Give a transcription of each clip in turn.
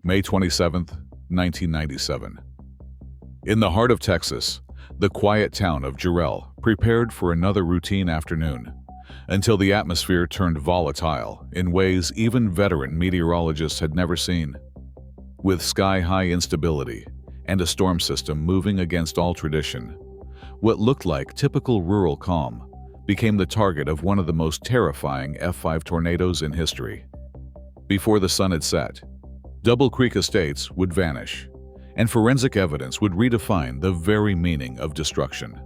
May 27, 1997. In the heart of Texas, the quiet town of Jarrell prepared for another routine afternoon, until the atmosphere turned volatile in ways even veteran meteorologists had never seen. With sky-high instability and a storm system moving against all tradition, what looked like typical rural calm became the target of one of the most terrifying F5 tornadoes in history. Before the sun had set, Double Creek estates would vanish, and forensic evidence would redefine the very meaning of destruction.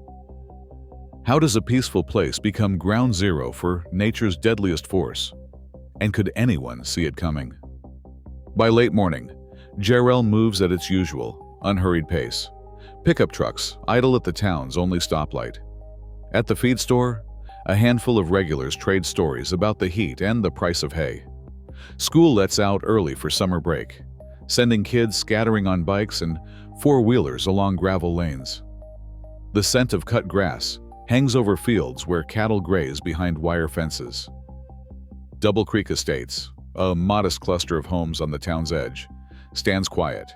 How does a peaceful place become ground zero for nature's deadliest force? And could anyone see it coming? By late morning, Jarrell moves at its usual, unhurried pace. Pickup trucks idle at the town's only stoplight. At the feed store, a handful of regulars trade stories about the heat and the price of hay. School lets out early for summer break, sending kids scattering on bikes and four-wheelers along gravel lanes. The scent of cut grass hangs over fields where cattle graze behind wire fences. Double Creek Estates, a modest cluster of homes on the town's edge, stands quiet.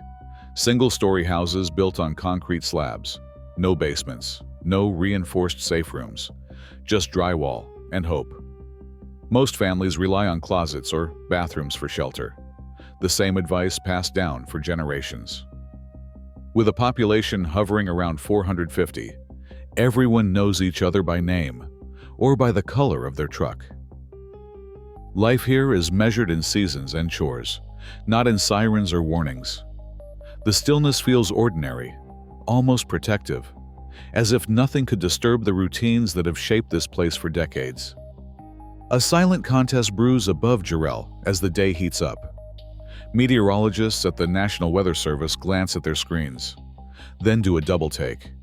Single-story houses built on concrete slabs, no basements, no reinforced safe rooms, just drywall and hope. Most families rely on closets or bathrooms for shelter, the same advice passed down for generations. With a population hovering around 450, everyone knows each other by name or by the color of their truck. Life here is measured in seasons and chores, not in sirens or warnings. The stillness feels ordinary, almost protective, as if nothing could disturb the routines that have shaped this place for decades. A silent contest brews above Jarrell as the day heats up. Meteorologists at the National Weather Service glance at their screens, then do a double take.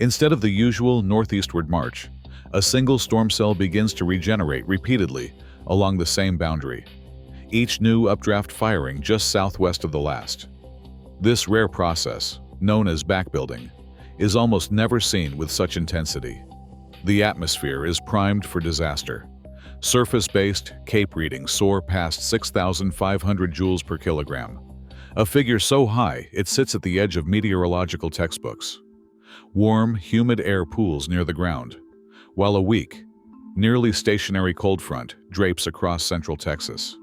Instead of the usual northeastward march, a single storm cell begins to regenerate repeatedly along the same boundary, each new updraft firing just southwest of the last. This rare process, known as backbuilding, is almost never seen with such intensity. The atmosphere is primed for disaster. Surface-based CAPE readings soar past 6,500 joules per kilogram, a figure so high it sits at the edge of meteorological textbooks. Warm, humid air pools near the ground, while a weak, nearly stationary cold front drapes across central Texas.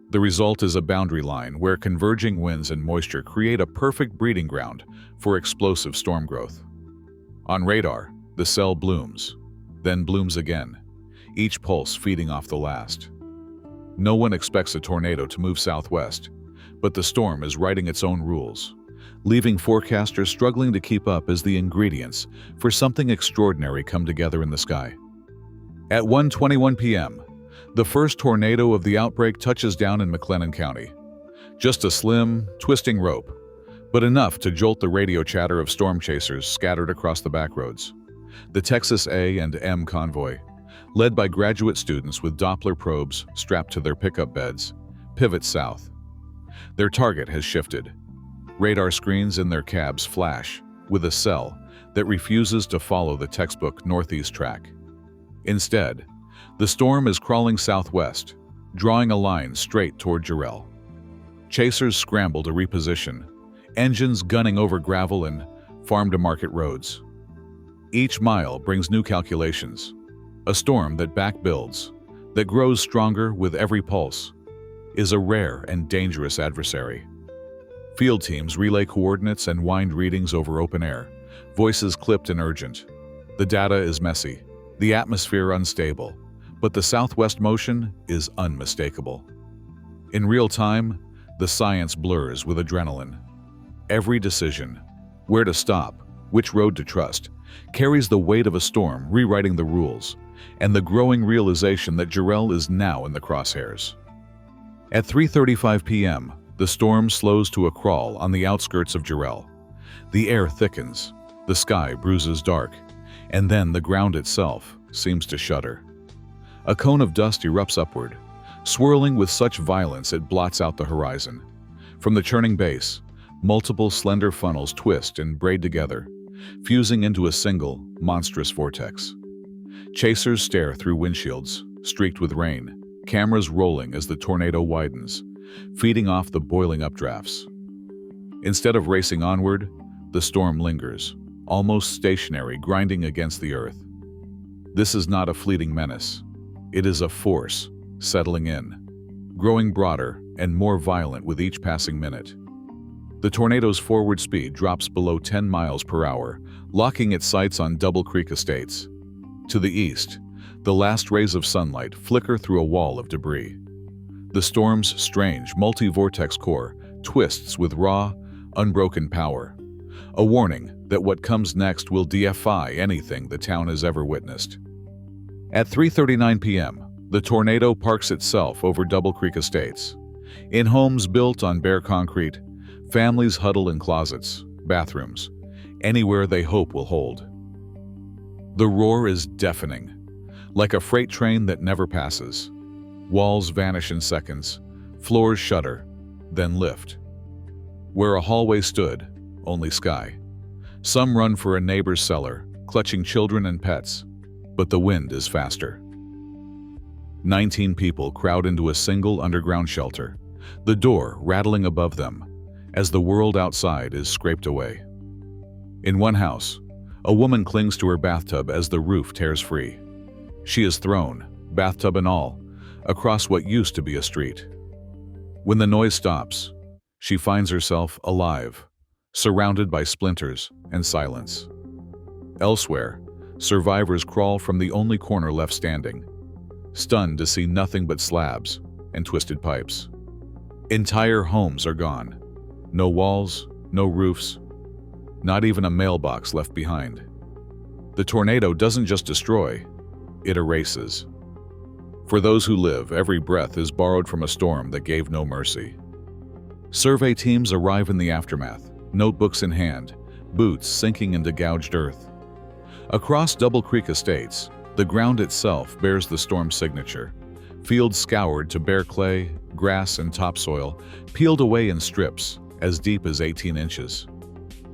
The result is a boundary line where converging winds and moisture create a perfect breeding ground for explosive storm growth. On radar, the cell blooms, then blooms again, each pulse feeding off the last. No one expects a tornado to move southwest, but the storm is writing its own rules, leaving forecasters struggling to keep up as the ingredients for something extraordinary come together in the sky. At 1:21 p.m., the first tornado of the outbreak touches down in McLennan County. Just a slim, twisting rope, but enough to jolt the radio chatter of storm chasers scattered across the backroads. The Texas A and M convoy, led by graduate students with Doppler probes strapped to their pickup beds, pivots south. Their target has shifted. Radar screens in their cabs flash with a cell that refuses to follow the textbook northeast track. Instead, the storm is crawling southwest, drawing a line straight toward Jarrell. Chasers scramble to reposition, engines gunning over gravel and farm-to-market roads. Each mile brings new calculations. A storm that backbuilds, that grows stronger with every pulse, is a rare and dangerous adversary. Field teams relay coordinates and wind readings over open air, voices clipped and urgent. The data is messy, the atmosphere unstable, but the southwest motion is unmistakable. In real time, the science blurs with adrenaline. Every decision, where to stop, which road to trust, carries the weight of a storm rewriting the rules, and the growing realization that Jarrell is now in the crosshairs. At 3:35 p.m., the storm slows to a crawl on the outskirts of Jarrell. The air thickens, the sky bruises dark, and then the ground itself seems to shudder. A cone of dust erupts upward, swirling with such violence it blots out the horizon. From the churning base, multiple slender funnels twist and braid together, fusing into a single, monstrous vortex. Chasers stare through windshields, streaked with rain, cameras rolling as the tornado widens, feeding off the boiling updrafts. Instead of racing onward, the storm lingers, almost stationary, grinding against the earth. This is not a fleeting menace. It is a force settling in, growing broader and more violent with each passing minute. The tornado's forward speed drops below 10 miles per hour, locking its sights on Double Creek Estates. To the east, the last rays of sunlight flicker through a wall of debris. The storm's strange, multi-vortex core twists with raw, unbroken power, a warning that what comes next will defy anything the town has ever witnessed. At 3:39 p.m., the tornado parks itself over Double Creek Estates. In homes built on bare concrete, families huddle in closets, bathrooms, anywhere they hope will hold. The roar is deafening, like a freight train that never passes. Walls vanish in seconds, floors shudder, then lift. Where a hallway stood, only sky. Some run for a neighbor's cellar, clutching children and pets, but the wind is faster. 19 people crowd into a single underground shelter, the door rattling above them as the world outside is scraped away. In one house, a woman clings to her bathtub as the roof tears free. She is thrown, bathtub and all, across what used to be a street. When the noise stops, she finds herself alive, surrounded by splinters and silence. Elsewhere, survivors crawl from the only corner left standing, stunned to see nothing but slabs and twisted pipes. Entire homes are gone. No walls, no roofs, not even a mailbox left behind. The tornado doesn't just destroy, it erases. For those who live, every breath is borrowed from a storm that gave no mercy. Survey teams arrive in the aftermath, notebooks in hand, boots sinking into gouged earth. Across Double Creek Estates, the ground itself bears the storm's signature. Fields scoured to bare clay, grass and topsoil, peeled away in strips as deep as 18 inches.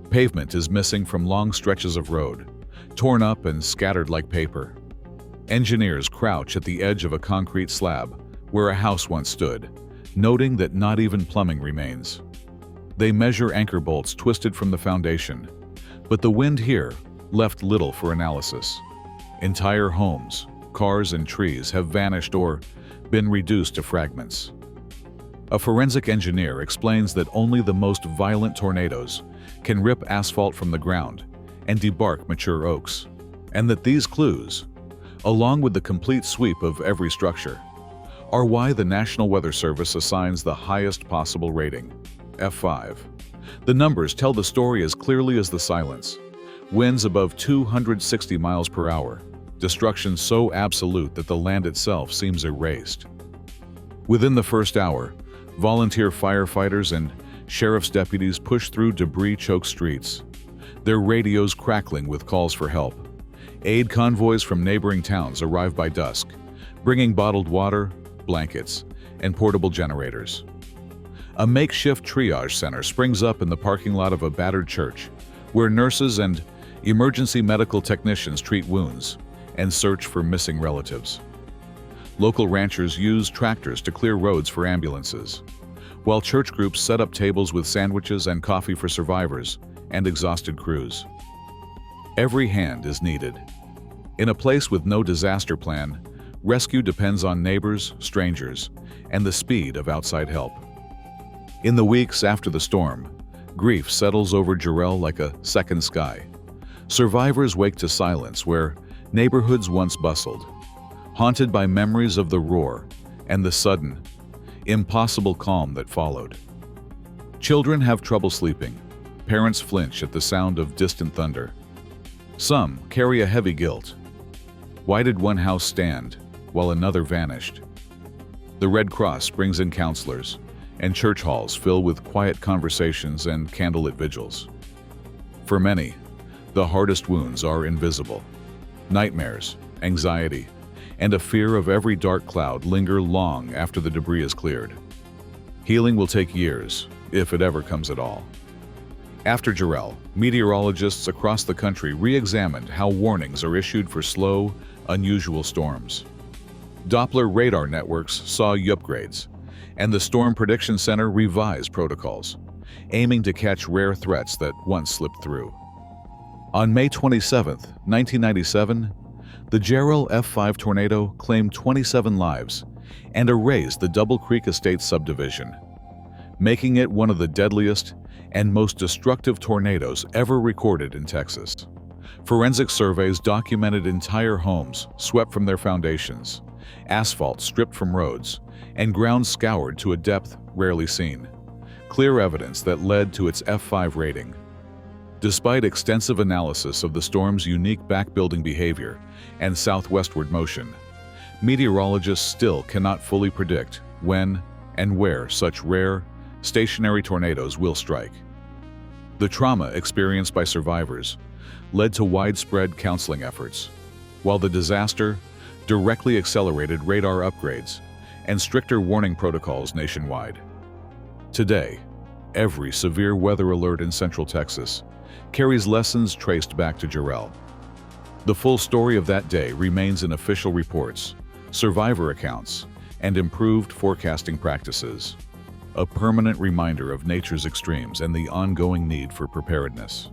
Pavement is missing from long stretches of road, torn up and scattered like paper. Engineers crouch at the edge of a concrete slab where a house once stood, noting that not even plumbing remains. They measure anchor bolts twisted from the foundation, but the wind here left little for analysis. Entire homes, cars and trees have vanished or been reduced to fragments. A forensic engineer explains that only the most violent tornadoes can rip asphalt from the ground and debark mature oaks, and that these clues, along with the complete sweep of every structure, are why the National Weather Service assigns the highest possible rating, F5. The numbers tell the story as clearly as the silence. Winds above 260 miles per hour, destruction so absolute that the land itself seems erased. Within the first hour, volunteer firefighters and sheriff's deputies push through debris-choked streets, their radios crackling with calls for help. Aid convoys from neighboring towns arrive by dusk, bringing bottled water, blankets, and portable generators. A makeshift triage center springs up in the parking lot of a battered church, where nurses and emergency medical technicians treat wounds and search for missing relatives. Local ranchers use tractors to clear roads for ambulances, while church groups set up tables with sandwiches and coffee for survivors and exhausted crews. Every hand is needed. In a place with no disaster plan, rescue depends on neighbors, strangers, and the speed of outside help. In the weeks after the storm, grief settles over Jarrell like a second sky. Survivors wake to silence where neighborhoods once bustled, haunted by memories of the roar and the sudden, impossible calm that followed. Children have trouble sleeping. Parents flinch at the sound of distant thunder. Some carry a heavy guilt. Why did one house stand while another vanished? The Red Cross brings in counselors, and church halls fill with quiet conversations and candlelit vigils. For many, the hardest wounds are invisible. Nightmares, anxiety, and a fear of every dark cloud linger long after the debris is cleared. Healing will take years, if it ever comes at all. After Jarrell, meteorologists across the country re-examined how warnings are issued for slow, unusual storms. Doppler radar networks saw upgrades, and the Storm Prediction Center revised protocols, aiming to catch rare threats that once slipped through. On May 27, 1997, the Jarrell F5 tornado claimed 27 lives and erased the Double Creek Estates subdivision, making it one of the deadliest and most destructive tornadoes ever recorded in Texas. Forensic surveys documented entire homes swept from their foundations, asphalt stripped from roads, and ground scoured to a depth rarely seen. Clear evidence that led to its F5 rating. Despite extensive analysis of the storm's unique back-building behavior and southwestward motion, meteorologists still cannot fully predict when and where such rare, stationary tornadoes will strike. The trauma experienced by survivors led to widespread counseling efforts, while the disaster directly accelerated radar upgrades and stricter warning protocols nationwide. Today, every severe weather alert in Central Texas carries lessons traced back to Jarrell. The full story of that day remains in official reports, survivor accounts, and improved forecasting practices, a permanent reminder of nature's extremes and the ongoing need for preparedness.